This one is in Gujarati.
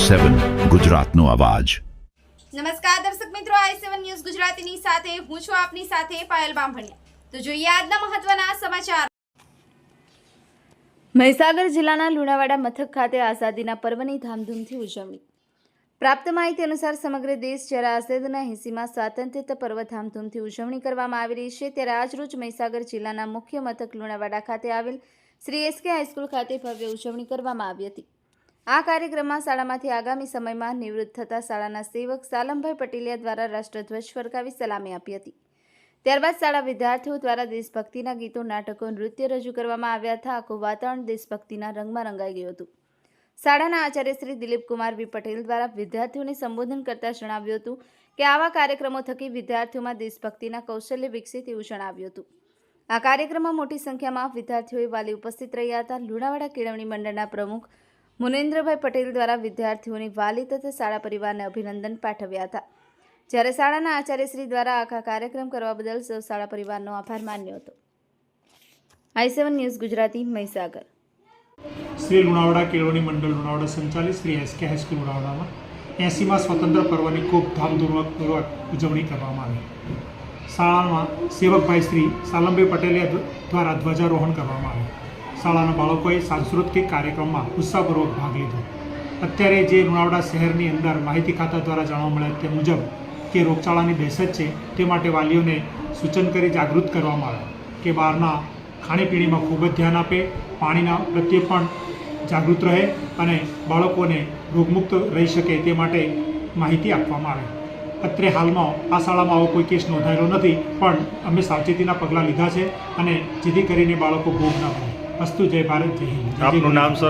i7 ગુજરાતનો અવાજ। નમસ્કાર દર્શક મિત્રો, i7 ન્યૂઝ ગુજરાતીની સાથે હું છું આપની સાથે પાયલ બામભણિયા। તો જોઈએ આજના મહત્વના સમાચાર। મહીસાગર જિલ્લાના લુણાવાડા મથક ખાતે આઝાદીના પર્વની ધામધૂમથી ઉજવણી। પ્રાપ્ત માહિતી અનુસાર સમગ્ર દેશ જ્યારે આઝાદીના 80મા સ્વાતંત્ર્ય પર્વ ધામધૂમથી ઉજવણી કરવામાં આવી રહી છે, ત્યારે આજરોજ મહીસાગર જિલ્લાના મુખ્ય મથક લુણાવાડા ખાતે આવેલ શ્રી એસકે હાઈસ્કૂલ ખાતે ભવ્ય ઉજવણી કરવામાં આવી હતી। આ કાર્યક્રમમાં શાળામાંથી આગામી સમયમાં નિવૃત્ત થતા શાળાના સેવક સાલમભાઈ પટેલિયા દ્વારા રાષ્ટ્રધ્વજ ફરકાવી સલામી આપી હતી। ત્યારબાદ શાળા વિદ્યાર્થીઓ દ્વારા દેશભક્તિના ગીતો, નાટકો, નૃત્ય રજૂ કરવામાં આવ્યા હતા। આખું વાતાવરણ દેશભક્તિના રંગમાં રંગાઈ ગયું હતું। શાળાના આચાર્ય શ્રી દિલીપકુમાર વી પટેલ દ્વારા વિદ્યાર્થીઓને સંબોધન કરતા જણાવ્યું હતું કે આવા કાર્યક્રમો થકી વિદ્યાર્થીઓમાં દેશભક્તિના કૌશલ્ય વિકસે તેવું જણાવ્યું હતું। આ કાર્યક્રમમાં મોટી સંખ્યામાં વિદ્યાર્થીઓએ વાલી ઉપસ્થિત રહ્યા હતા। લુણાવાડા કેળવણી મંડળના પ્રમુખ મુનેન્દ્રભાઈ પટેલ દ્વારા વિદ્યાર્થીઓની વાલી તથા શાળા પરિવારને અભિનંદન પાઠવ્યા હતા, જ્યારે શાળાના આચાર્યશ્રી દ્વારા આખા કાર્યક્રમ કરવા બદલ સૌ શાળા પરિવારનો આભાર માન્યો હતો। i7 news Gujarati, Mahisagar. શ્રી લુણાવાડા કેળવણી મંડળ લુણાવાડા સંચાલિત શ્રી એસકે હાઈસ્કૂલ લુણાવાડામાં 80મા સ્વતંત્ર પર્વની ખૂબ ધામધૂમપૂર્વક ઉજવણી કરવામાં આવી। શાળામાં સેવકભાઈ શ્રી સાલમભાઈ પટેલિયા દ્વારા ધ્વજારોહણ કરવામાં આવ્યું। શાળાના બાળકોએ સાંસ્કૃતિક કાર્યક્રમમાં ઉત્સાહપૂર્વક ભાગ લીધો। અત્યારે જે લુણાવાડા શહેરની અંદર માહિતી ખાતા દ્વારા જાણવા મળ્યા તે મુજબ કે રોગચાળાની દહેશત છે, તે માટે વાલીઓને સૂચન કરી જાગૃત કરવામાં આવે કે બહારના ખાણીપીણીમાં ખૂબ જ ધ્યાન આપે, પાણીના પ્રત્યે પણ જાગૃત રહે અને બાળકોને રોગમુક્ત રહી શકે તે માટે માહિતી આપવામાં આવે। અત્રે હાલમાં આ શાળામાં આવો કોઈ કેસ નોંધાયેલો નથી, પણ અમે સાવચેતીના પગલાં લીધા છે અને જેથી કરીને બાળકો ભોગ ના પડે। અસ્તુ, જય ભારત, જય હિન્દ। આપનું નામ સર?